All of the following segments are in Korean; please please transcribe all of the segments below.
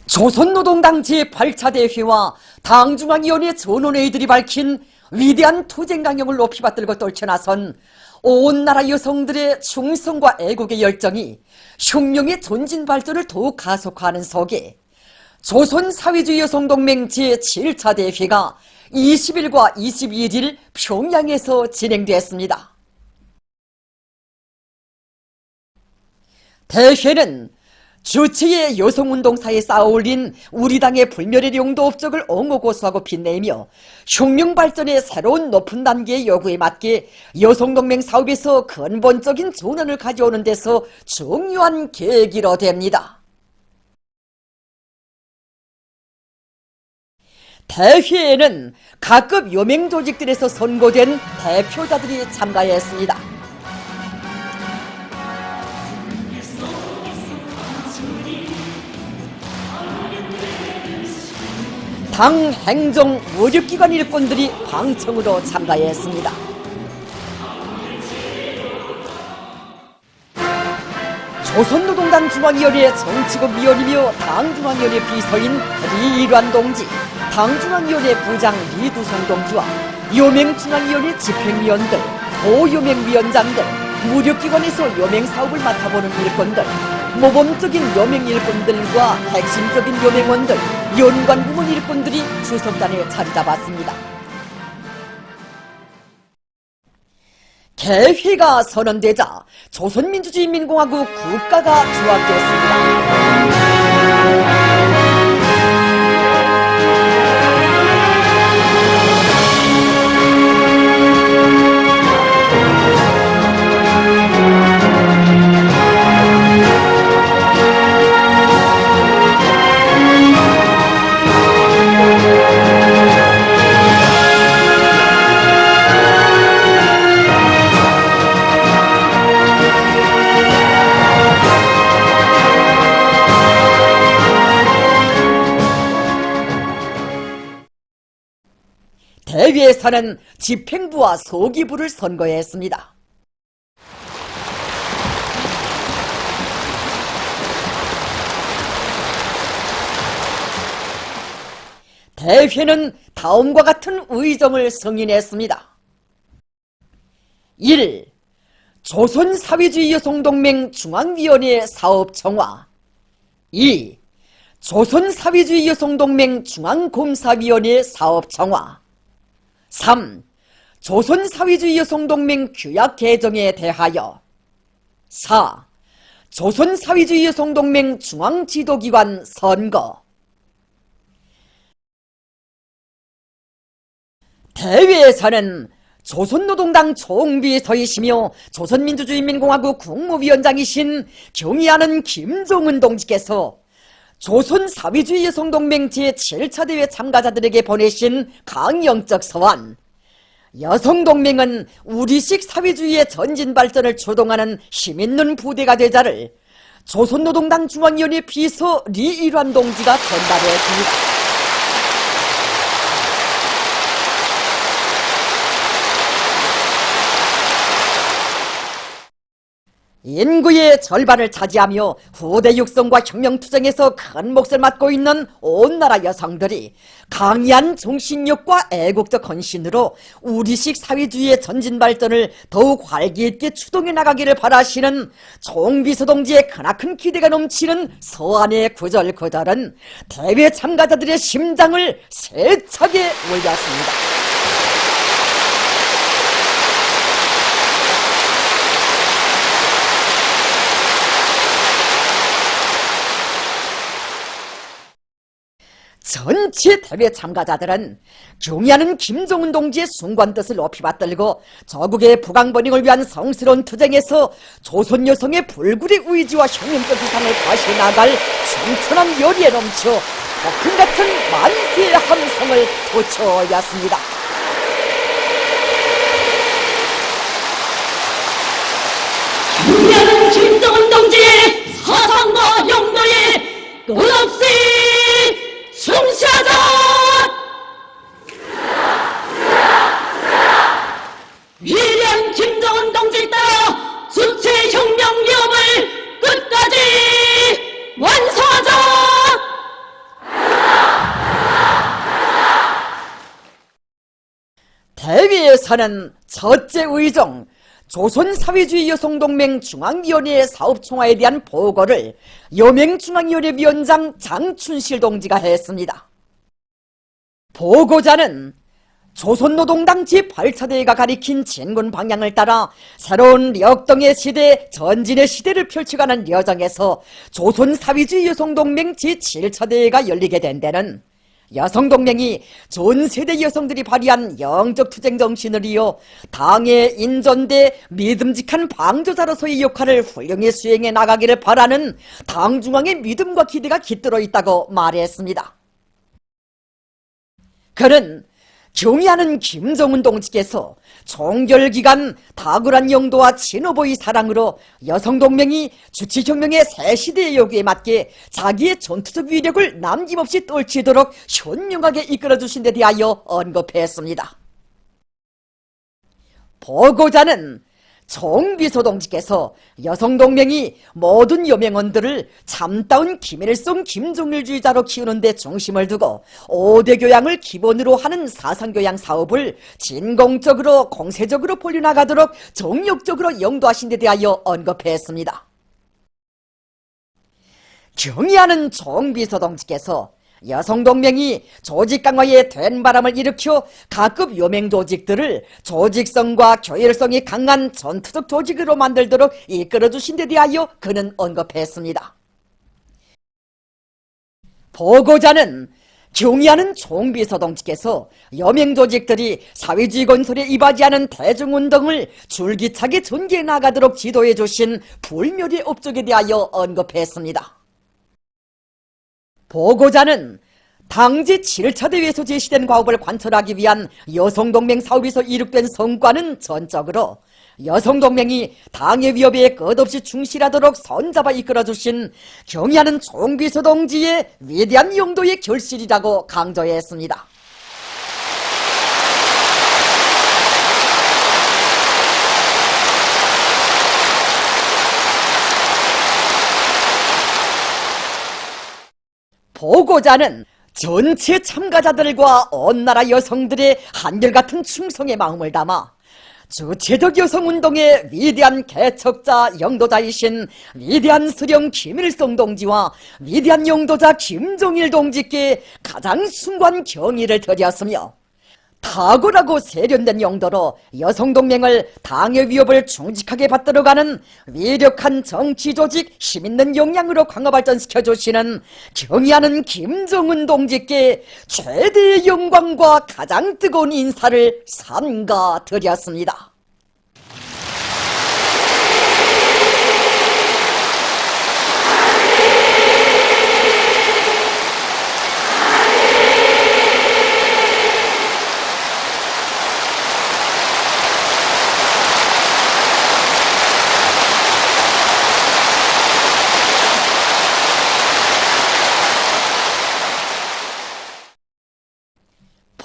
조선노동당 제8차 대회와 당중앙위원회 전원회의들이 밝힌 위대한 투쟁 강령을 높이 받들고 떨쳐나선 온 나라 여성들의 충성과 애국의 열정이 혁명의 전진 발전을 더욱 가속화하는 속에 조선사회주의 여성동맹 제7차 대회가 20일과 22일 평양에서 진행됐습니다. 대회는 주체의 여성운동사에 쌓아올린 우리 당의 불멸의 용도 업적을 옹호고수하고 빛내며 혁명 발전의 새로운 높은 단계의 요구에 맞게 여성동맹 사업에서 근본적인 전환을 가져오는 데서 중요한 계기로 됩니다. 대회에는 각급 여맹조직들에서 선고된 대표자들이 참가했습니다. 당 행정 무력기관 일꾼들이 방청으로 참가했습니다. 조선노동당 중앙위원회 정치국위원이며 당중앙위원회 비서인 리일환 동지, 당중앙위원회 부장 리두성 동지와 여맹중앙위원회 집행위원들, 보여맹위원장들, 무력기관에서 여맹사업을 맡아보는 일꾼들, 모범적인 여맹 일꾼들과 핵심적인 여맹원들, 연관부문 일꾼들이 주석단에 자리 잡았습니다. 개회가 선언되자 조선민주주의인민공화국 국가가 조합됐습니다. 대회에서는 집행부와 소기부를 선거했습니다. 대회는 다음과 같은 의정을 승인했습니다. 1. 조선사회주의 여성동맹 중앙위원회 사업정화. 2. 조선사회주의 여성동맹 중앙검사위원회 사업정화. 3. 조선사회주의 여성동맹 규약 개정에 대하여. 4. 조선사회주의 여성동맹 중앙지도기관 선거. 대회에서는 조선노동당 총비서이시며 조선민주주의인민공화국 국무위원장이신 경의하는 김정은 동지께서 조선사회주의 여성동맹 제7차 대회 참가자들에게 보내신 강령적 서한, 여성동맹은 우리식 사회주의의 전진 발전을 주동하는 힘있는 부대가 되자를 조선노동당 중앙위원회 비서 리일환 동지가 전달했습니다. 인구의 절반을 차지하며 후대 육성과 혁명투쟁에서 큰 몫을 맡고 있는 온 나라 여성들이 강한 정신력과 애국적 헌신으로 우리식 사회주의의 전진 발전을 더욱 활기있게 추동해 나가기를 바라시는 총비서 동지의 크나큰 기대가 넘치는 서한의 구절구절은 대회 참가자들의 심장을 세차게 울렸습니다. 전체 대회 참가자들은 경의하는 김정은 동지의 숭고한 뜻을 높이 받들고 저국의 부강번영을 위한 성스러운 투쟁에서 조선 여성의 불굴의 의지와 혁명적 위상을 다시 나갈 충천한 열의에 넘쳐 폭풍 같은 만세의 함성을 돋쳐왔습니다. 경의하는 김정은 동지의 사상과 용도에 끝없이 충실하자! 위대한 김정은 동지에 따라 주체혁명 위협을 끝까지 완성하자! 대위에서는 첫째 의정 조선사회주의 여성동맹 중앙위원회 사업총화에 대한 보고를 여맹중앙위원회 위원장 장춘실 동지가 했습니다. 보고자는 조선노동당 제8차대회가 가리킨 진군 방향을 따라 새로운 역동의 시대, 전진의 시대를 펼쳐가는 여정에서 조선사회주의 여성동맹 제7차대회가 열리게 된 데는 여성동맹이 전 세대 여성들이 발휘한 영적 투쟁 정신을 이어 당의 인전대 믿음직한 방조자로서의 역할을 훌륭히 수행해 나가기를 바라는 당중앙의 믿음과 기대가 깃들어 있다고 말했습니다. 그는 경의하는 김정은 동지께서 종결기간 탁월한 영도와 진호보의 사랑으로 여성동맹이 주치혁명의 새 시대의 요구에 맞게 자기의 전투적 위력을 남김없이 떨치도록 현명하게 이끌어주신 데 대하여 언급했습니다. 보고자는 정비소 동지께서 여성동맹이 모든 여명원들을 참다운 김일성 김정일주의자로 키우는 데 중심을 두고 5대 교양을 기본으로 하는 사상교양 사업을 진공적으로 공세적으로 벌려나가도록 정력적으로 영도하신 데 대하여 언급했습니다. 경의하는 정비소 동지께서 여성동맹이 조직 강화에 된 바람을 일으켜 각급 요맹 조직들을 조직성과 교열성이 강한 전투적 조직으로 만들도록 이끌어주신 데 대하여 그는 언급했습니다. 보고자는 경의하는 총비서 동지께서 여맹 조직들이 사회주의 건설에 이바지하는 대중운동을 줄기차게 전개해 나가도록 지도해 주신 불멸의 업적에 대하여 언급했습니다. 보고자는 당제 7차 대회에서 제시된 과업을 관철하기 위한 여성동맹 사업에서 이룩된 성과는 전적으로 여성동맹이 당의 위협에 끝없이 충실하도록 손잡아 이끌어주신 경의하는 총비서 동지의 위대한 용도의 결실이라고 강조했습니다. 보고자는 전체 참가자들과 온 나라 여성들의 한결같은 충성의 마음을 담아 주체적 여성운동의 위대한 개척자 영도자이신 위대한 수령 김일성 동지와 위대한 영도자 김정일 동지께 가장 숭고한 경의를 드렸으며 탁월하고 세련된 용도로 여성동맹을 당의 위협을 충직하게 받들어가는 위력한 정치조직 힘있는 역량으로 강화 발전시켜 주시는 경의하는 김정은 동지께 최대의 영광과 가장 뜨거운 인사를 삼가 드렸습니다.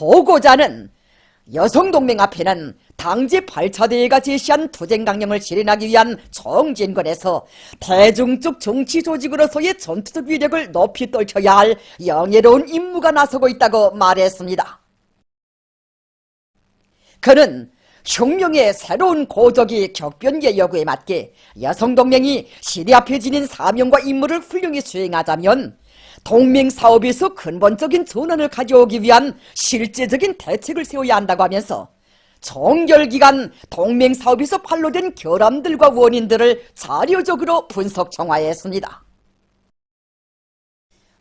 보고자는 여성동맹 앞에는 당제 8차 대회가 제시한 투쟁 강령을 실현하기 위한 정진권에서 대중적 정치 조직으로서의 전투적 위력을 높이 떨쳐야 할 영예로운 임무가 나서고 있다고 말했습니다. 그는 혁명의 새로운 고적이 격변기의 요구에 맞게 여성동맹이 시대 앞에 지닌 사명과 임무를 훌륭히 수행하자면 동맹사업에서 근본적인 전환을 가져오기 위한 실제적인 대책을 세워야 한다고 하면서 종결기간 동맹사업에서 판로된 결함들과 원인들을 자료적으로 분석 정화했습니다.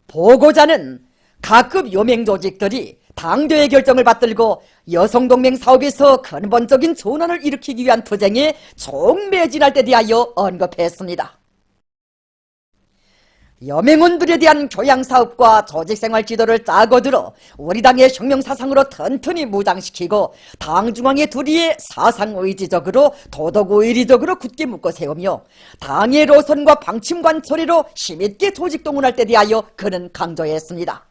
보고자는 각급 요맹조직들이 당대의 결정을 받들고 여성동맹 사업에서 근본적인 전환을 일으키기 위한 투쟁에 총매진할 때 대하여 언급했습니다. 여맹원들에 대한 교양사업과 조직생활 지도를 짜고 들어 우리 당의 혁명사상으로 튼튼히 무장시키고 당 중앙의 두리에 사상의지적으로 도덕의리적으로 굳게 묶어 세우며 당의 노선과 방침 관철이로 힘있게 조직동원할 때 대하여 그는 강조했습니다.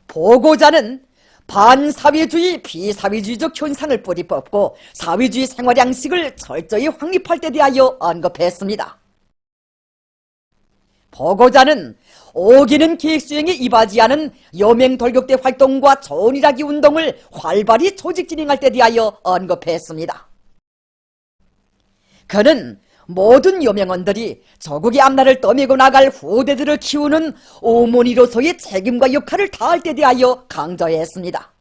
보고자는 반사회주의, 비사회주의적 현상을 뿌리 뽑고 사회주의 생활 양식을 철저히 확립할 때 대하여 언급했습니다. 보고자는 오기는 계획 수행에 이바지하는 여맹 돌격대 활동과 전일하기 운동을 활발히 조직 진행할 때 대하여 언급했습니다. 그는 모든 여명원들이 조국의 앞날을 떠밀고 나갈 후대들을 키우는 어머니로서의 책임과 역할을 다할 때 대하여 강조했습니다.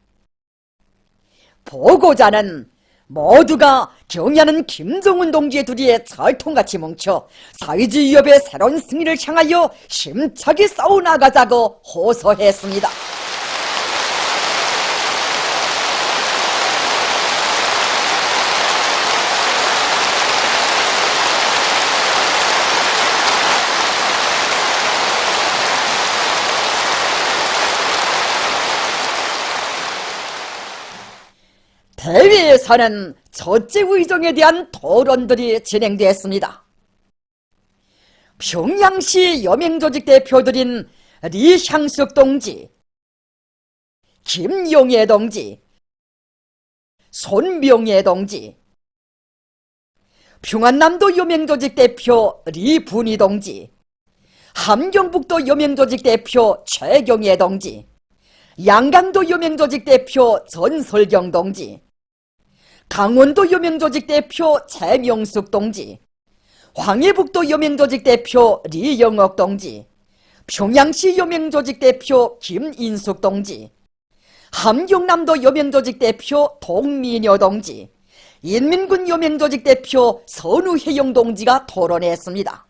보고자는 모두가 경의하는 김정은 동지의 둘이의 철통같이 뭉쳐 사회주의 위협의 새로운 승리를 향하여 힘차게 싸워나가자고 호소했습니다. 대회에서는 첫째 의정에 대한 토론들이 진행되었습니다. 평양시 여맹조직 대표들인 리향숙 동지, 김용애 동지, 손명애 동지, 평안남도 여맹조직 대표 리분희 동지, 함경북도 여맹조직 대표 최경애 동지, 양강도 여맹조직 대표 전설경 동지, 강원도 여맹조직 대표 최명숙 동지, 황해북도 여맹조직 대표 리영옥 동지, 평양시 여맹조직 대표 김인숙 동지, 함경남도 여맹조직 대표 동민여 동지, 인민군 여맹조직 대표 선우혜영 동지가 토론했습니다.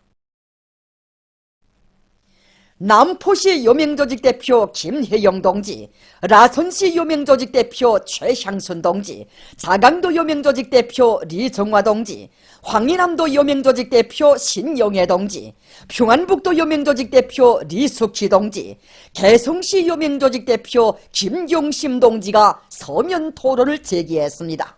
남포시 여맹조직 대표 김혜영 동지, 라선시 여맹조직 대표 최향순 동지, 자강도 여맹조직 대표 리정화 동지, 황해남도 여맹조직 대표 신영애 동지, 평안북도 여맹조직 대표 리숙희 동지, 개성시 여맹조직 대표 김용심 동지가 서면 토론을 제기했습니다.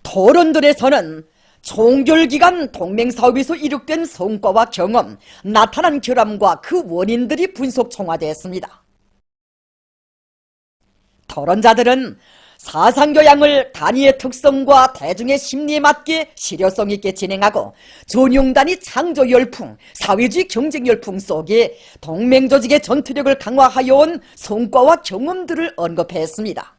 토론들에서는 총결기간 동맹사업에서 이룩된 성과와 경험, 나타난 결함과 그 원인들이 분석 총화되었습니다. 토론자들은 사상교양을 단위의 특성과 대중의 심리에 맞게 실효성 있게 진행하고 전용단위 창조 열풍, 사회주의 경쟁 열풍 속에 동맹조직의 전투력을 강화하여 온 성과와 경험들을 언급했습니다.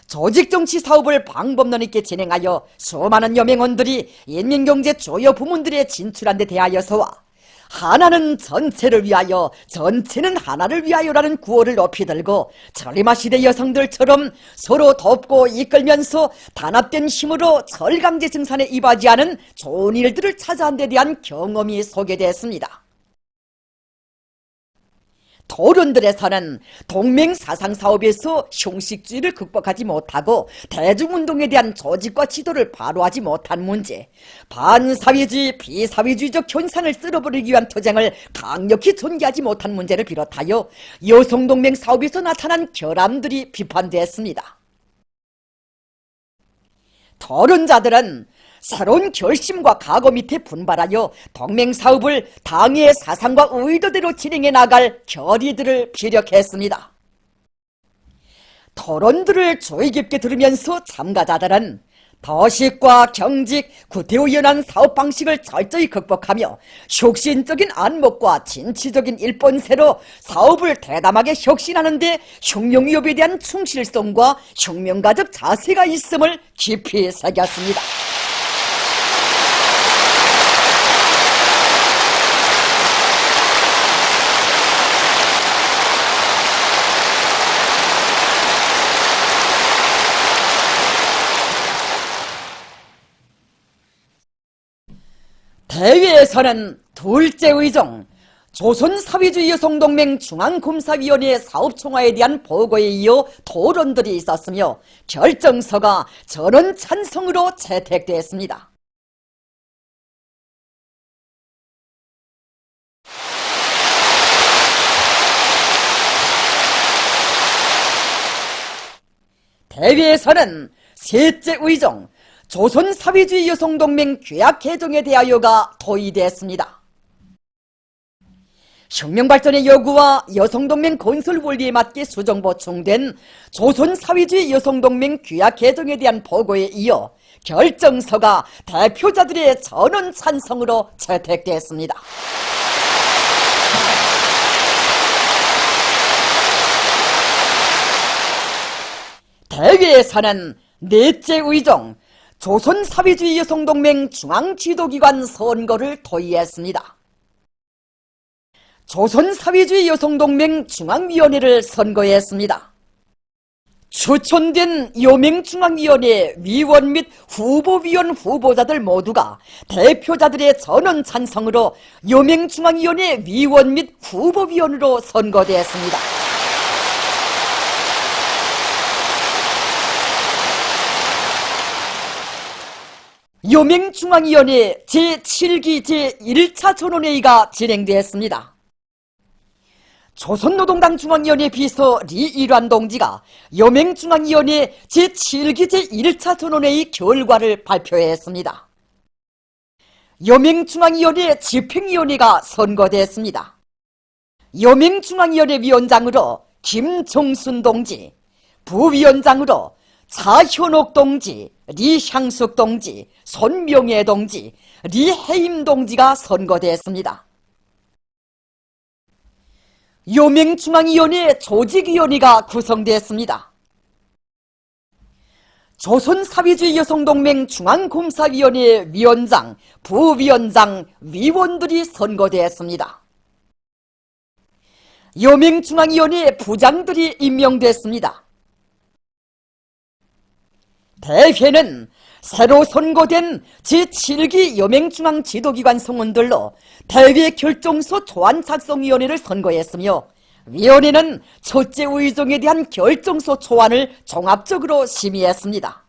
조직정치 사업을 방법론 있게 진행하여 수많은 여맹원들이 인민경제 주요 부문들에 진출한 데 대하여서와 하나는 전체를 위하여, 전체는 하나를 위하여라는 구호를 높이 들고 천리마 시대 여성들처럼 서로 돕고 이끌면서 단합된 힘으로 철강제 생산에 이바지하는 좋은 일들을 찾아한 데 대한 경험이 소개됐습니다. 토론들에서는 동맹 사상사업에서 형식주의를 극복하지 못하고 대중운동에 대한 조직과 지도를 바로하지 못한 문제, 반사회주의, 비사회주의적 현상을 쓸어버리기 위한 투쟁을 강력히 전개하지 못한 문제를 비롯하여 여성동맹 사업에서 나타난 결함들이 비판됐습니다. 토론자들은 새로운 결심과 각오 밑에 분발하여 동맹사업을 당의 사상과 의도대로 진행해 나갈 결의들을 피력했습니다. 토론들을 주의 깊게 들으면서 참가자들은 도식과 경직, 구태여 연한 사업 방식을 철저히 극복하며 혁신적인 안목과 진취적인 일본세로 사업을 대담하게 혁신하는 데 혁명위협에 대한 충실성과 혁명가적 자세가 있음을 깊이 새겼습니다. 대회에서는 둘째 의정, 조선사회주의 여성동맹 중앙검사위원회 사업총화에 대한 보고에 이어 토론들이 있었으며 결정서가 전원 찬성으로 채택되었습니다. 대회에서는 셋째 의정, 조선사회주의 여성동맹 규약 개정에 대하여가 토의됐습니다. 혁명발전의 요구와 여성동맹 건설 원리에 맞게 수정 보충된 조선사회주의 여성동맹 규약 개정에 대한 보고에 이어 결정서가 대표자들의 전원 찬성으로 채택됐습니다. 대회에서는 넷째 의정 조선사회주의 여성동맹 중앙지도기관 선거를 도의했습니다. 조선사회주의 여성동맹 중앙위원회를 선거했습니다. 추천된 여맹중앙위원회 위원 및 후보위원 후보자들 모두가 대표자들의 전원 찬성으로 여맹중앙위원회 위원 및 후보위원으로 선거되었습니다. 여맹중앙위원회 제7기 제1차 전원회의가 진행되었습니다. 조선노동당 중앙위원회 비서 리일환 동지가 여맹중앙위원회 제7기 제1차 전원회의 결과를 발표했습니다. 여맹중앙위원회 집행위원회가 선거됐습니다. 여맹중앙위원회 위원장으로 김종순 동지, 부위원장으로 차현옥 동지, 리향숙 동지, 손명애 동지, 리해임 동지가 선거됐습니다. 여맹중앙위원회 조직위원회가 구성되었습니다. 조선사회주의 여성동맹 중앙검사위원회 위원장, 부위원장, 위원들이 선거되었습니다. 여맹중앙위원회 부장들이 임명됐습니다. 대회는 새로 선거된 제7기 여맹중앙지도기관 성원들로 대회 결정서 초안 작성위원회를 선거했으며 위원회는 첫째 의정에 대한 결정서 초안을 종합적으로 심의했습니다.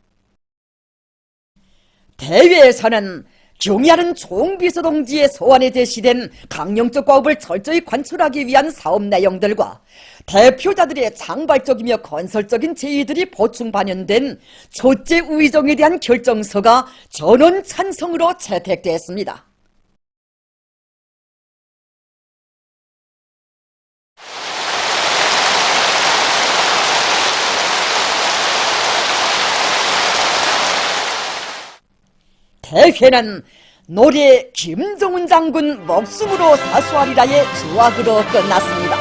대회에서는 경의하는 총비서 동지의 소환에 제시된 강령적 과업을 철저히 관철하기 위한 사업 내용들과 대표자들의 장발적이며 건설적인 제의들이 보충 반영된 첫째 의정에 대한 결정서가 전원 찬성으로 채택됐습니다. 대회는 노래 김정은 장군 목숨으로 사수하리라의 주악으로 끝났습니다.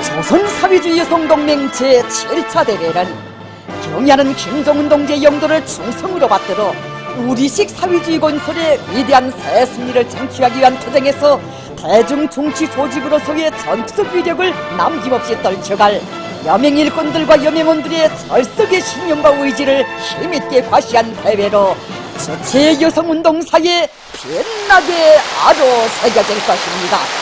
조선사회주의 여성동맹 제7차 대회는 경의하는 김정은 동지의 영도를 충성으로 받들어 우리식 사회주의 건설의 위대한 새 승리를 창취하기 위한 투쟁에서 대중 정치 조직으로서의 전투적 위력을 남김없이 떨쳐갈 여맹일꾼들과 여맹원들의 철석의 신념과 의지를 힘있게 과시한 대회로 전체 여성운동사에 빛나게 아로 새겨질 것입니다.